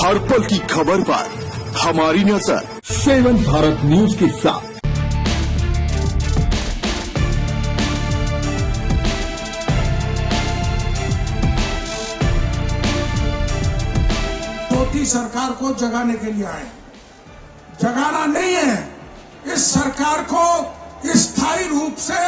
हर पल की खबर पर हमारी नजर। 7 भारत न्यूज के साथ। मोदी सरकार को जगाने के लिए आए, जगाना नहीं है। इस सरकार को स्थायी रूप से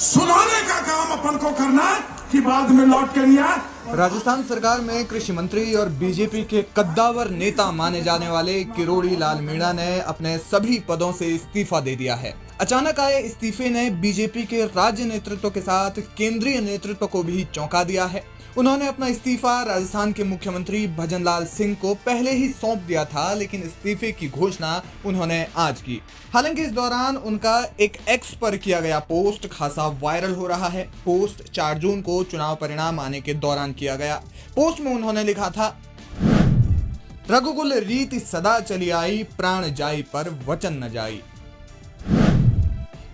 सुलाने का काम अपन को करना कि बाद में लौट के नहीं आए। राजस्थान सरकार में कृषि मंत्री और बीजेपी के कद्दावर नेता माने जाने वाले किरोड़ी लाल मीणा ने अपने सभी पदों से इस्तीफा दे दिया है। अचानक आए इस्तीफे ने बीजेपी के राज्य नेतृत्व के साथ केंद्रीय नेतृत्व को भी चौंका दिया है। उन्होंने अपना इस्तीफा राजस्थान के मुख्यमंत्री भजनलाल सिंह को पहले ही सौंप दिया था, लेकिन इस्तीफे की घोषणा उन्होंने आज की। हालांकि इस दौरान उनका एक एक्स पर किया गया पोस्ट खासा वायरल हो रहा है। पोस्ट 4 जून को चुनाव परिणाम आने के दौरान किया गया। पोस्ट में उन्होंने लिखा था, रघुकुल रीति सदा चली आई, प्राण जाई पर वचन न जाई।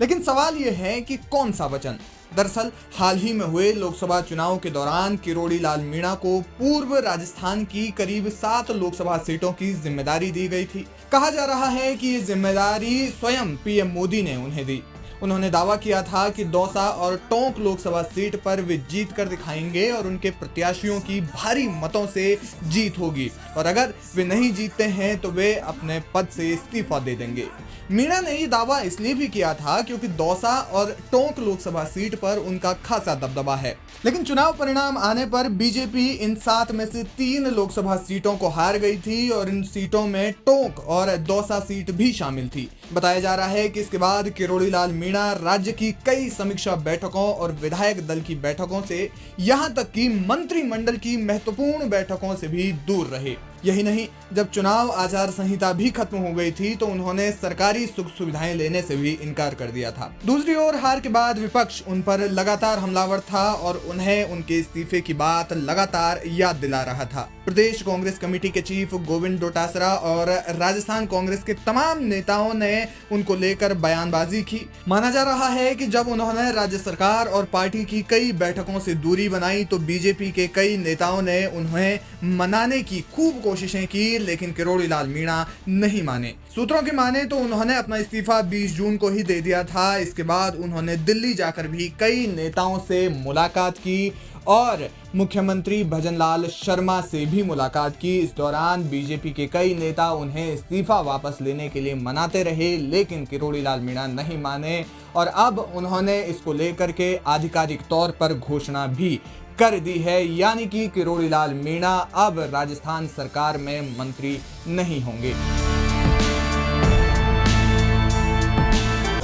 लेकिन सवाल यह है कि कौन सा वचन? दरअसल हाल ही में हुए लोकसभा चुनाव के दौरान किरोड़ी लाल मीणा को पूर्व राजस्थान की करीब 7 लोकसभा सीटों की जिम्मेदारी दी गई थी। कहा जा रहा है कि ये जिम्मेदारी स्वयं पीएम मोदी ने उन्हें दी। उन्होंने दावा किया था कि दौसा और टोंक लोकसभा सीट पर वे जीत कर दिखाएंगे और उनके प्रत्याशियों की भारी मतों से जीत होगी, और अगर वे नहीं जीतते हैं तो वे अपने पद से इस्तीफा दे देंगे। मीणा ने ये दावा इसलिए भी किया था क्योंकि दौसा और टोंक लोकसभा सीट पर उनका खासा दबदबा है। लेकिन चुनाव परिणाम आने पर बीजेपी इन 7 में से 3 लोकसभा सीटों को हार गई थी और इन सीटों में टोंक और दौसा सीट भी शामिल थी। बताया जा रहा है कि इसके बाद किरोड़ी लाल मीणा राज्य की कई समीक्षा बैठकों और विधायक दल की बैठकों से यहां तक कि मंत्रिमंडल की महत्वपूर्ण बैठकों से भी दूर रहे। यही नहीं, जब चुनाव आचार संहिता भी खत्म हो गई थी तो उन्होंने सरकारी सुख सुविधाएं लेने से भी इनकार कर दिया था। दूसरी ओर हार के बाद विपक्ष उन पर लगातार हमलावर था और उन्हें उनके इस्तीफे की बात लगातार याद दिला रहा था। प्रदेश कांग्रेस कमेटी के चीफ गोविंद डोटासरा और राजस्थान कांग्रेस के तमाम नेताओं ने उनको लेकर बयानबाजी की। माना जा रहा है कि जब उन्होंने राज्य सरकार और पार्टी की कई बैठकों से दूरी बनाई तो बीजेपी के कई नेताओं ने उन्हें मनाने की खूब कोशिशें की, लेकिन किरोड़ी लाल मीणा नहीं माने। सूत्रों की माने तो उन्होंने अपना इस्तीफा 20 जून को ही दे दिया था। इसके बाद उन्होंने दिल्ली जाकर भी कई नेताओं से मुलाकात की और मुख्यमंत्री भजनलाल शर्मा से भी मुलाकात की। इस दौरान बीजेपी के कई नेता उन्हें इस्तीफा वापस लेने के लिए मनाते रहे, लेकिन किरोड़ी लाल मीणा नहीं माने और अब उन्होंने इसको लेकर के आधिकारिक तौर पर घोषणा भी कर दी है, यानी कि किरोड़ी लाल मीणा अब राजस्थान सरकार में मंत्री नहीं होंगे।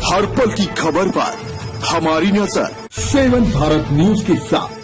हर पल की खबर पर हमारी नजर। 7 भारत न्यूज के साथ।